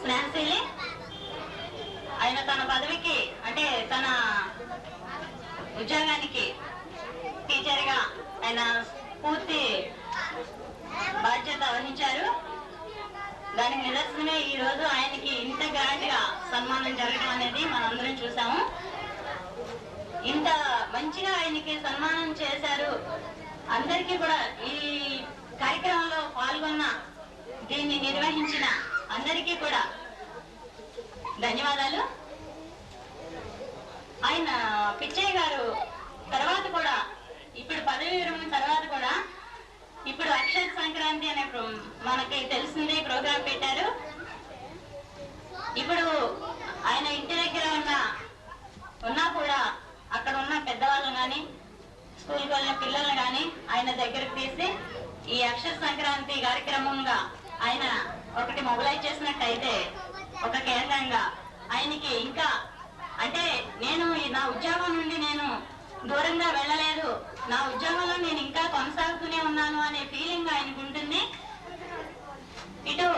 స్నేహశీలి. ఆయన తన పదవికి అంటే తన ఉద్యోగానికి టీచర్గా ఆయన పూర్తి బాధ్యత వహించారు. దానికి నిదర్శనమే ఈ రోజు ఆయనకి ఇంత గ్రాండ్ గా సన్మానం జరగడం అనేది మనందరం చూసాము. ఇంత మంచిగా ఆయనకి సన్మానం చేశారు. అందరికీ కూడా ఈ కార్యక్రమంలో పాల్గొన్న, దీన్ని నిర్వహించిన అందరికీ కూడా ధన్యవాదాలు. ఆయన పిచ్చయ్య గారు తర్వాత కూడా, ఇప్పుడు పదవి విరమణ తర్వాత కూడా ఇప్పుడు అక్షర సంక్రాంతి అనే మనకి తెలిసిందే ప్రోగ్రాం పెట్టారు. ఇప్పుడు ఆయన ఇంటి దగ్గర ఉన్నా కూడా అక్కడ ఉన్న పెద్దవాళ్ళు కానీ, స్కూల్కి వెళ్ళిన పిల్లల్ని కానీ ఆయన దగ్గరకు తీసి ఈ అక్షర సంక్రాంతి కార్యక్రమంగా ఆయన ఒకటి మొబిలైజ్ చేసినట్టు అయితే ఒక కేంద్రంగా ఆయనకి ఇంకా అంటే నేను నా ఉద్యోగం నుండి నేను దూరంగా వెళ్ళలేదు, నా ఉద్యోగంలో నేను ఇంకా కొనసాగుతూనే ఉన్నాను అనే ఫీలింగ్ ఆయనకు ఉంటుంది. ఇటు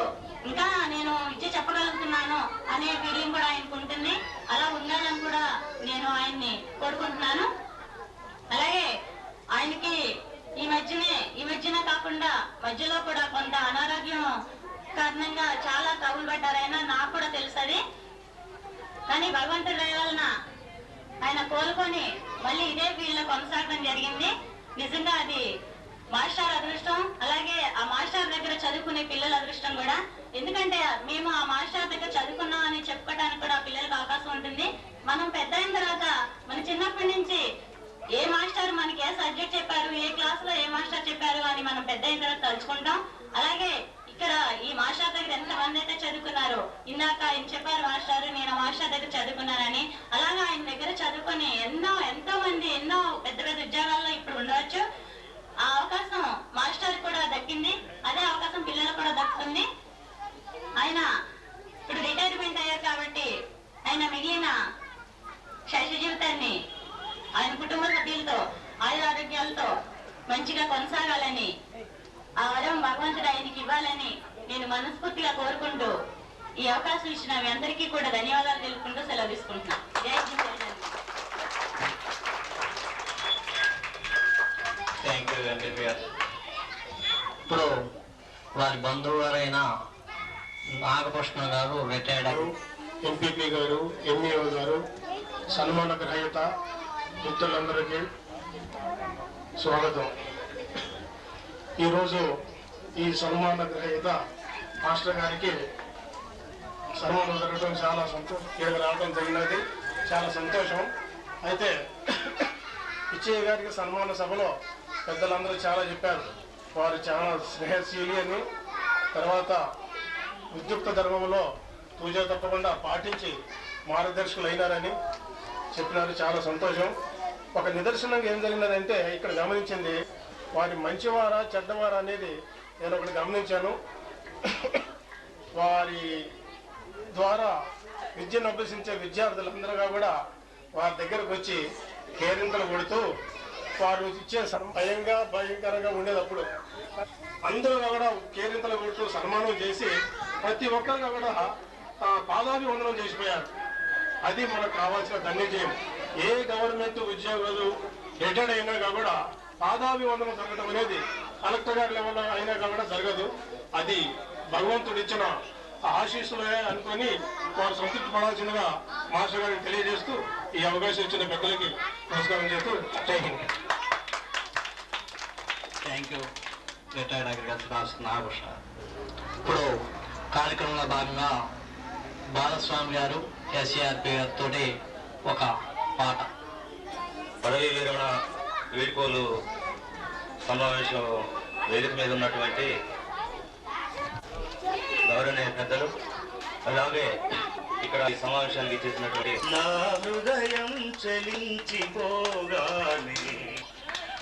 ఇంకా నేను ఇచ్చి చెప్పగలుగుతున్నాను అనే ఫీలింగ్ కూడా ఆయనకు ఉంటుంది. అలా ఉండాలని కూడా నేను ఆయన్ని కోరుకుంటున్నాను. అలాగే ఆయనకి ఈ మధ్యనే కాకుండా మధ్యలో కూడా కొంత అనారోగ్యం కారణంగా చాలా కవులు పడ్డారైనా నాకు కూడా తెలుసు అది. కానీ భగవంతుడి దయ వలన ఆయన కోలుకొని మళ్ళీ ఇదే ఫీల్డ్ లో కొనసాగడం జరిగింది. నిజంగా అది మాస్టర్ అదృష్టం, అలాగే ఆ మాస్టర్ దగ్గర చదువుకునే పిల్లల అదృష్టం కూడా. ఎందుకంటే మేము ఆ మాస్టర్ దగ్గర చదువుకున్నాం అని చెప్పుకోవడానికి కూడా పిల్లలకు అవకాశం ఉంటుంది. మనం పెద్ద అయిన తర్వాత మన చిన్నప్పటి నుంచి ఏ మాస్టర్ మనకి ఏ సబ్జెక్ట్ చెప్పారు, ఏ క్లాస్ లో ఏ మాస్టర్ చెప్పారు అని మనం పెద్ద అయిన తర్వాత తలుచుకుంటాం. అలాగే ఇక్కడ ఈ మాస్టర్ దగ్గర ఎంతమంది అయితే చదువుకున్నారు, ఇందాక ఆయన చెప్పారు మాస్టర్ నేను మాస్టర్ దగ్గర చదువుకున్నానని. అలాగా ఆయన దగ్గర చదువుకొని ఎంతో మంది ఎన్నో పెద్ద పెద్ద ఉద్యోగాల్లో ఇప్పుడు ఉండవచ్చు. ఆ అవకాశం మాస్టర్ కూడా దక్కింది, అదే అవకాశం పిల్లలకు కూడా దక్కుతుంది. ఆయన ఇప్పుడు రిటైర్మెంట్ అయ్యారు కాబట్టి ఆయన మిగిలిన శేష జీవితాన్ని ఆయన కుటుంబ సభ్యులతో ఆయురారోగ్యాలతో మంచిగా కొనసాగాలని, ఆ వరం భగవంతుడు ఆయనకి ఇవ్వాలని నేను మనస్ఫూర్తిగా కోరుకుంటూ ఈ అవకాశం ఇచ్చిన మీ అందరికీ కూడా ధన్యవాదాలు తెలుపుకుంటూ సెలవు తీసుకుంటున్నాను. జై హింద్. థ్యాంక్ యూ వెంకట్ గారు. ఇప్పుడు వారి బంధువు గారైన నాగభూషణ గారు రిటైర్డ్ ఎంపీపీ గారు, ఎంఈఓ గారు, సన్మాన గ్రహీత మిత్రులందరికీ స్వాగతం. ఈరోజు ఈ సన్మాన గ్రహీత మాస్టర్ గారికి సన్మానం జరగడం చాలా ఇక్కడికి రావడం జరిగినది, చాలా సంతోషం. అయితే పిచ్చయ్య గారికి సన్మాన సభలో పెద్దలందరూ చాలా చెప్పారు, వారు చాలా స్నేహశీలి అని, తర్వాత విద్యుక్త ధర్మంలో పూజ తప్పకుండా పాటించి మార్గదర్శకులు అయినారని చెప్పినారు. చాలా సంతోషం. ఒక నిదర్శనంగా ఏం జరిగినదంటే ఇక్కడ గమనించింది, వారి మంచివారా చెడ్డవారా అనేది నేను ఒకటి గమనించాను. వారి ద్వారా విద్యను అభ్యసించే విద్యార్థులందరూ కూడా వారి దగ్గరకు వచ్చి కేరింతలు కొడుతూ వారు ఇచ్చే భయంకరంగా ఉండేటప్పుడు అందరూ కూడా కేరింతలు కొడుతూ సన్మానం చేసి ప్రతి ఒక్కరు కూడా పాదాభివందనం చేసిపోయారు. అది మనకు కావాల్సిన ధన్యజయం. ఏ గవర్నమెంట్ ఉద్యోగులు రిటైర్డ్ అయినా కూడా పాదాభివందనం జరగడం అనేది కలెక్టర్ గారి లెవెల్లో అయినా కూడా జరగదు. అది భగవంతుడు ఇచ్చిన ఆశీస్సులే అనుకొని వారు సంతృప్తి పడాల్సిందిగా మాస్టర్ గారికి తెలియజేస్తూ ఈ అవకాశం ఇచ్చిన పెద్దలకి నమస్కారం చేస్తూ జై Hind. Thank you retired agriculture officer Nagabhushana. ఇప్పుడు కార్యక్రమంలో భాగంగా బాలస్వామి గారు ఎస్ఆర్పి గారితో ఒక పాట. పదవీ విరమణ వీడ్కోలు సమావేశం వేదిక మీద ఉన్నటువంటి గౌరవనీయ పెద్దలు, అలాగే ఇక్కడ ఈ సమావేశానికి ఇచ్చేసినటువంటి నా హృదయం చలించిపోగానే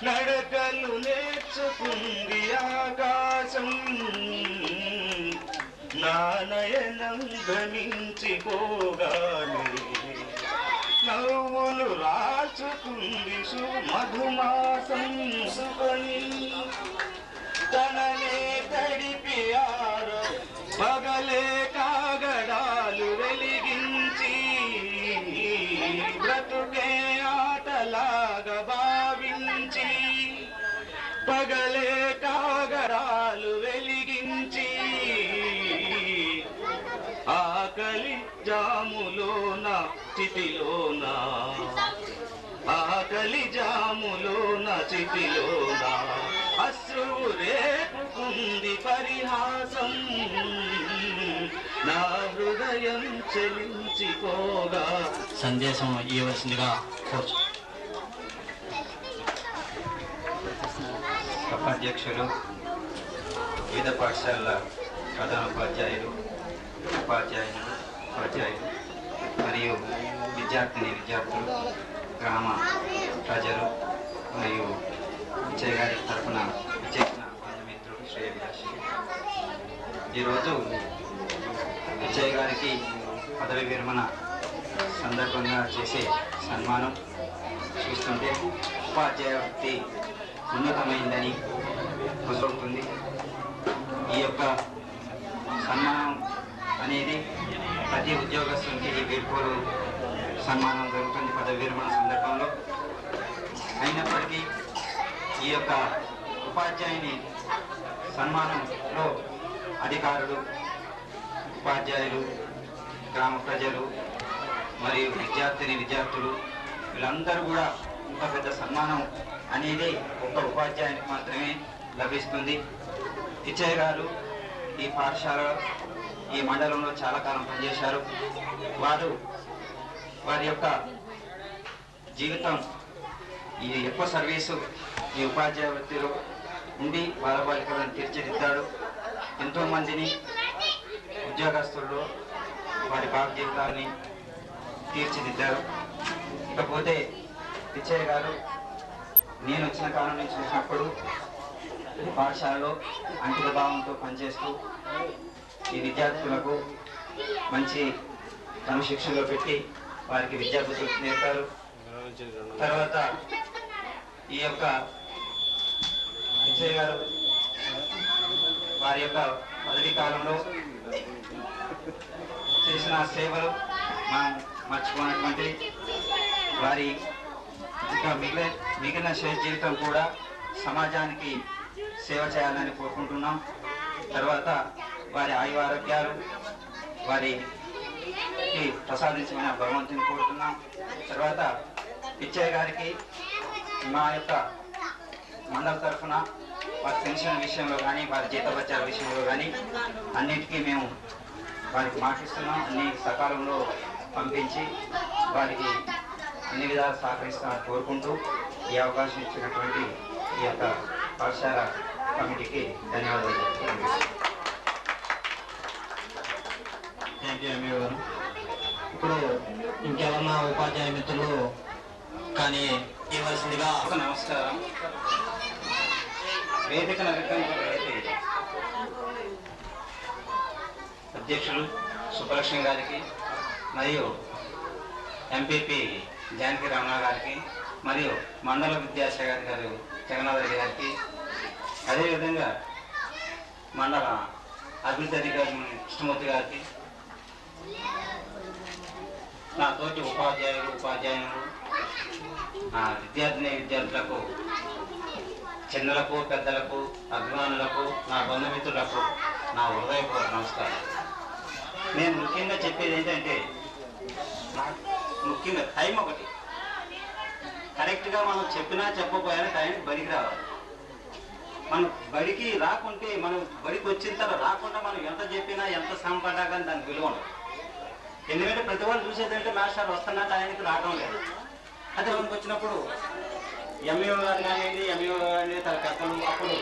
నడకలు నేర్చుకుంది ఆకాశం, నా నయనం భ్రమించిపోగానే నవ్వులు రాచుకుంది మధుమాసం సుపని, తననే తడిపి ఆరో పగలే కాగడాలు వెలిగించి బ్రతుకే ఆటలాగా భావించి, పగలే కాగడాలు వెలిగించి ఆకలి జాములోన చితిలోన, ఆకలి జాములోన చితిలోన అశ్రువు రేపుకుంది పరిహాసం, నా హృదయం చెలించిపోగా. సందేశం ఇవ్వవలసిందిగా కోరుచు. ఉపాధ్యక్షులు, వివిధ పాఠశాలల ప్రధాన ఉపాధ్యాయులు, ఉపాధ్యాయులు మరియు విద్యార్థులు, గ్రామ ప్రజలు మరియు విజయ్ గారి తరఫున విచ్చేసిన బంధుమిత్రుడు శ్రేయభిలాషి, ఈరోజు పిచ్చయ్య గారికి పదవి విరమణ సందర్భంగా చేసే సన్మానం చూస్తుంటే ఉపాధ్యాయ వృత్తి ఉన్నతమైందని రుజువుతుంది. ఈ యొక్క సన్మానం అనేది ప్రతి ఉద్యోగస్తునికి వీడ్కోలు సన్మానం జరుగుతుంది పదవి విరమణ సందర్భంలో. అయినప్పటికీ ఈ యొక్క ఉపాధ్యాయుని సన్మానంలో అధికారులు, ఉపాధ్యాయులు, గ్రామ ప్రజలు మరియు విద్యార్థులు వీళ్ళందరూ కూడా ఇంత పెద్ద సన్మానం అనేది ఒక ఉపాధ్యాయునికి మాత్రమే లభిస్తుంది. పిచ్చయ్య గారు ఈ పాఠశాల ఈ మండలంలో చాలా కాలం పనిచేశారు. వారి యొక్క జీవితం ఈ ఎక్కువ సర్వీసు ఈ ఉపాధ్యాయ వృత్తిలో ఉండి బాలబాలికలను తీర్చిదిద్దాడు. ఎంతోమందిని ఉద్యోగస్తుల్లో వారి భావ జీవితాన్ని తీర్చిదిద్దారు. ఇకపోతే పిచ్చయ్య గారు నేను వచ్చిన కాలం నుంచి చూసినప్పుడు ఈ పాఠశాలలో అంకిత భావంతో పనిచేస్తూ ఈ విద్యార్థులకు మంచి క్రమశిక్షణలో పెట్టి వారికి విద్యాబుద్ధులు నేర్పారు. తర్వాత ఈ యొక్క పిచ్చయ్య గారు వారి యొక్క పదవీ కాలంలో చేసిన సేవలు మనం మర్చిపోయినటువంటి వారి ఇంకా మిగిలిన జీవితం కూడా సమాజానికి సేవ చేయాలని కోరుకుంటున్నాం. తర్వాత వారి ఆయు ఆరోగ్యాలు వారికి ప్రసాదించమని భగవంతుని కోరుతున్నాం. తర్వాత పిచ్చయ్య గారికి మా యొక్క మండల తరఫున వారి పెన్షన్ విషయంలో కానీ వారి జీతభత్యాల విషయంలో కానీ అన్నిటికీ మేము వారికి మాటిస్తున్నాం. అన్ని సకాలంలో పంపించి వారికి అన్ని విధాలు సహకరిస్తామని కోరుకుంటూ ఈ అవకాశం ఇచ్చినటువంటి ఈ యొక్క పాఠశాల కమిటీకి ధన్యవాదాలు. థ్యాంక్ యూ ఎంఈఓ గారు. ఇప్పుడు ఇంకెవరన్నా ఉపాధ్యాయ మిత్రులు కానీ ఇవ్వాల్సిందిగా. నమస్కారం. వేదికను అధికారులైతే అధ్యక్షులు సుబ్బలక్ష్మి గారికి మరియు ఎంపీపీ జానకి రమణ గారికి మరియు మండల విద్యాశాఖ గారు జగన్నాథ్ రెడ్డి గారికి, అదేవిధంగా మండల అభివృద్ధి అధికారి కృష్ణమూర్తి గారికి, నా తోటి ఉపాధ్యాయులు నా విద్యార్థులకు, చిన్నలకు, పెద్దలకు, అభిమానులకు, నా బంధుమిత్రులకు నా హృదయపూర్వక నమస్కారం. నేను ముఖ్యంగా చెప్పేది ఏంటంటే ముఖ్యంగా టైం ఒకటి కరెక్ట్గా మనం చెప్పినా చెప్పకపోయినా టైంకి బడికి రావాలి. మనం బడికి రాకుంటే మనం బడికి వచ్చిన తర్వాత రాకుండా మనం ఎంత చెప్పినా ఎంత శ్రమ పడ్డా కానీ దానికి విలువ ఉండదు. ఎందుకంటే ప్రతి వాళ్ళు చూసేదంటే మాస్టర్ వస్తున్నా టైంకి రావడం లేదు. అదే మనకు వచ్చినప్పుడు ఎంఈఓ గారు కానీ ఎంఈఓ గారు తన కథలు అప్పుడు